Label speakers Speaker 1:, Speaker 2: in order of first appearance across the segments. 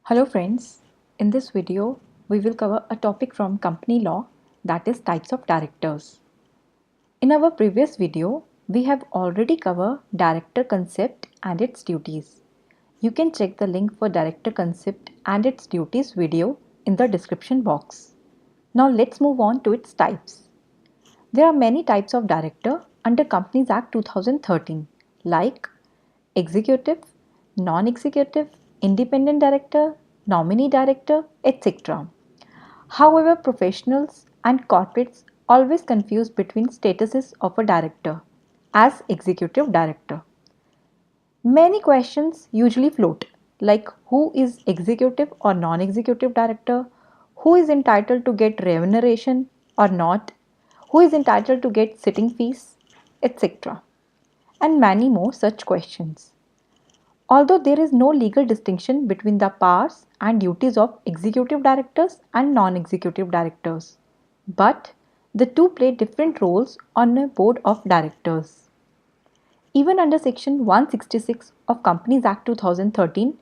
Speaker 1: Hello friends, in this video we will cover a topic from company law, that is types of directors. In our previous video we have already covered director concept and its duties. You can check the link for director concept and its duties video in the description box. Now let's move on to its types. There are many types of director under Companies Act 2013 like executive, non-executive, independent director, nominee director, etc. However, professionals and corporates always confuse between statuses of a director as executive director. Many questions usually float like who is executive or non-executive director, who is entitled to get remuneration or not, who is entitled to get sitting fees, etc. and many more such questions. Although there is no legal distinction between the powers and duties of executive directors and non-executive directors, but the two play different roles on a board of directors. Even under Section 166 of Companies Act 2013,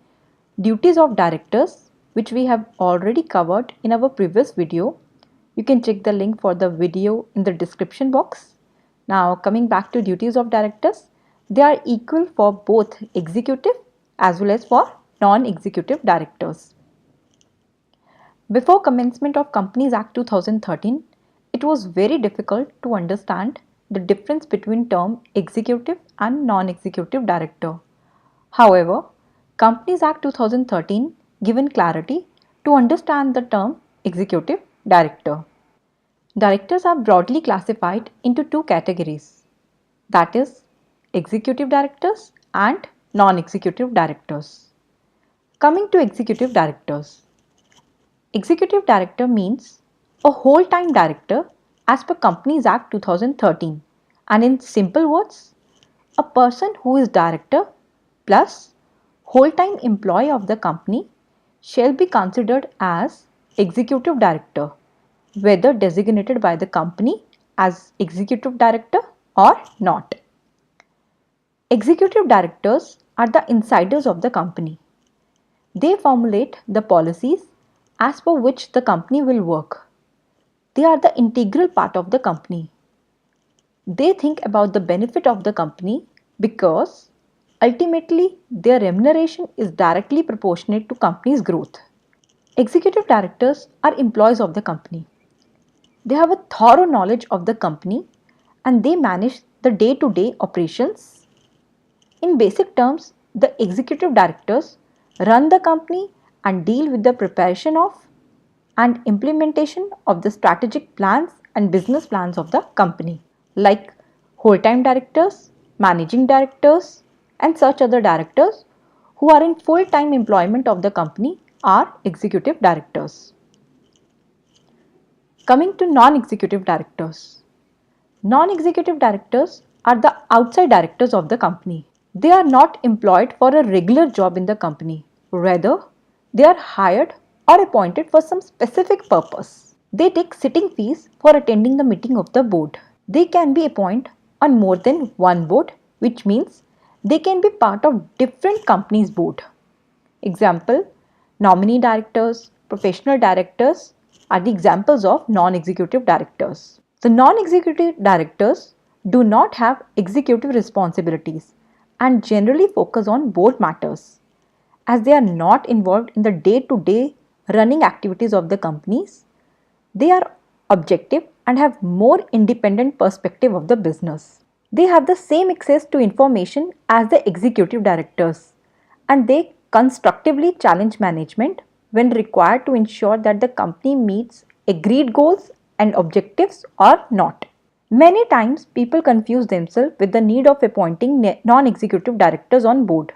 Speaker 1: duties of directors, which we have already covered in our previous video, you can check the link for the video in the description box. Now coming back to duties of directors, they are equal for both executive as well as for non-executive directors. Before commencement of Companies Act 2013, it was very difficult to understand the difference between term executive and non-executive director. However, Companies Act 2013 given clarity to understand the term executive director. Directors are broadly classified into two categories, that is, executive directors and non-executive directors. Coming to executive directors. Executive director means a whole-time director as per Companies Act 2013, and in simple words, a person who is director plus whole-time employee of the company shall be considered as executive director, whether designated by the company as executive director or not. Executive directors are the insiders of the company. They formulate the policies as per which the company will work. They are the integral part of the company. They think about the benefit of the company because ultimately their remuneration is directly proportionate to company's growth. Executive directors are employees of the company. They have a thorough knowledge of the company and they manage the day-to-day operations. In basic terms, the executive directors run the company and deal with the preparation of and implementation of the strategic plans and business plans of the company, like whole-time directors, managing directors, and such other directors who are in full-time employment of the company are executive directors. Coming to non-executive directors. Non-executive directors are the outside directors of the company. They are not employed for a regular job in the company. Rather, they are hired or appointed for some specific purpose. They take sitting fees for attending the meeting of the board. They can be appointed on more than one board, which means they can be part of different companies' board. Example, nominee directors, professional directors are the examples of non-executive directors. The non-executive directors do not have executive responsibilities and generally focus on board matters. As they are not involved in the day-to-day running activities of the companies, they are objective and have more independent perspective of the business. They have the same access to information as the executive directors and they constructively challenge management when required to ensure that the company meets agreed goals and objectives or not. Many times people confuse themselves with the need of appointing non-executive directors on board.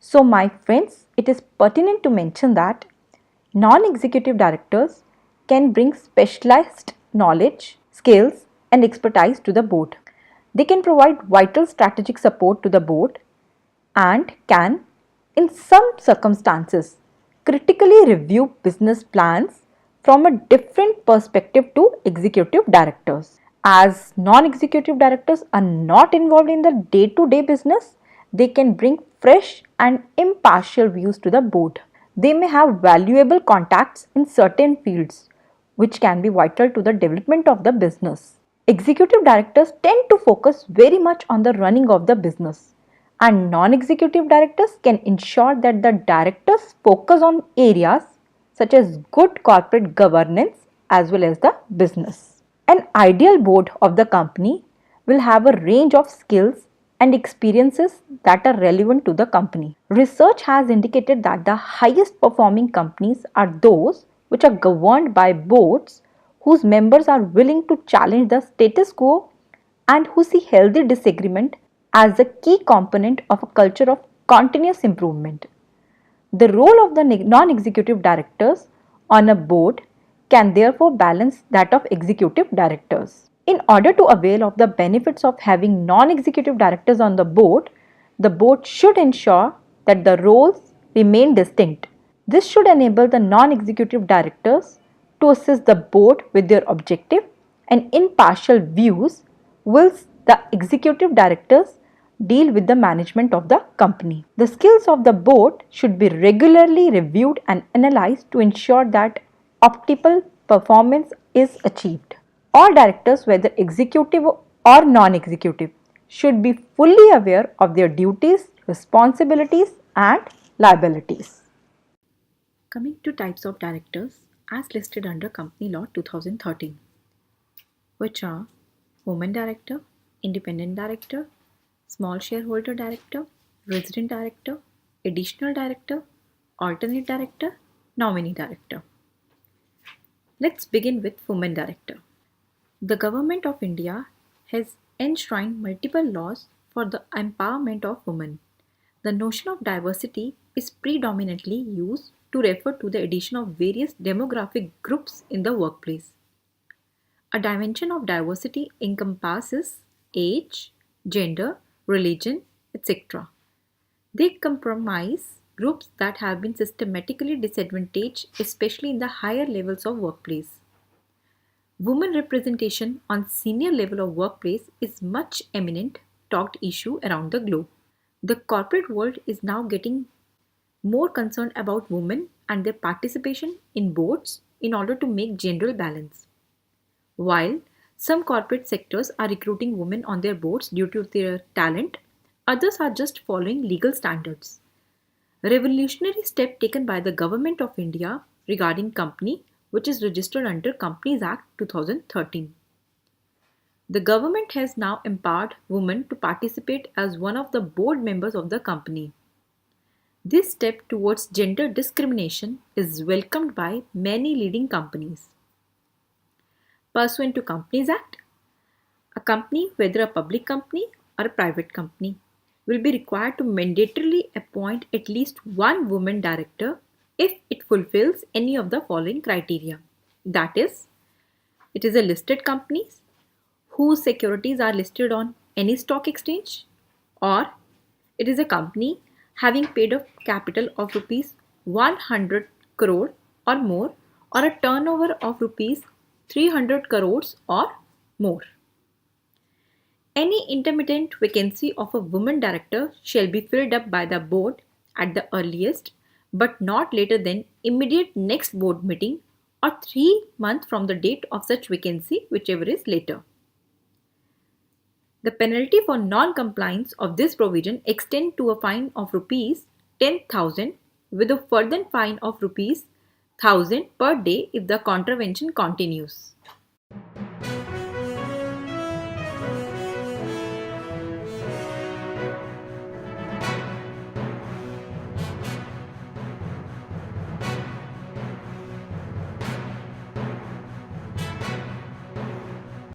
Speaker 1: So my friends, it is pertinent to mention that non-executive directors can bring specialized knowledge, skills and expertise to the board. They can provide vital strategic support to the board and can, in some circumstances, critically review business plans from a different perspective to executive directors. As non-executive directors are not involved in the day-to-day business, they can bring fresh and impartial views to the board. They may have valuable contacts in certain fields, which can be vital to the development of the business. Executive directors tend to focus very much on the running of the business, and non executive directors can ensure that the directors focus on areas such as good corporate governance as well as the business. An ideal board of the company will have a range of skills and experiences that are relevant to the company. Research has indicated that the highest performing companies are those which are governed by boards whose members are willing to challenge the status quo and who see healthy disagreement as a key component of a culture of continuous improvement. The role of the non executive directors on a board can therefore balance that of executive directors. In order to avail of the benefits of having non executive directors on the board should ensure that the roles remain distinct. This should enable the non executive directors to assist the board with their objective and impartial views, whilst the executive directors deal with the management of the company. The skills of the board should be regularly reviewed and analyzed to ensure that optimal performance is achieved. All directors, whether executive or non executive, should be fully aware of their duties, responsibilities, and liabilities. Coming to types of directors as listed under Company Law 2013, which are woman director, independent director, small shareholder director, resident director, additional director, alternate director, nominee director. Let's begin with woman director. The Government of India has enshrined multiple laws for the empowerment of women. The notion of diversity is predominantly used to refer to the addition of various demographic groups in the workplace. A dimension of diversity encompasses age, gender, religion, etc. They comprise groups that have been systematically disadvantaged, especially in the higher levels of workplace. Women representation on senior level of workplace is much eminent talked issue around the globe. The corporate world is now getting more concerned about women and their participation in boards in order to make general balance. While some corporate sectors are recruiting women on their boards due to their talent, others are just following legal standards. A revolutionary step taken by the Government of India regarding company, which is registered under Companies Act 2013. The government has now empowered women to participate as one of the board members of the company. This step towards gender discrimination is welcomed by many leading companies. Pursuant to Companies Act, a company, whether a public company or a private company, will be required to mandatorily appoint at least one woman director if it fulfills any of the following criteria. That is, it is a listed company whose securities are listed on any stock exchange, or it is a company having paid a capital of rupees 100 crore or more, or a turnover of rupees 300 crores or more. Any intermittent vacancy of a woman director shall be filled up by the board at the earliest, but not later than immediate next board meeting or 3 months from the date of such vacancy, whichever is later. The penalty for non-compliance of this provision extends to a fine of rupees 10,000 with a further fine of rupees 1,000 per day if the contravention continues.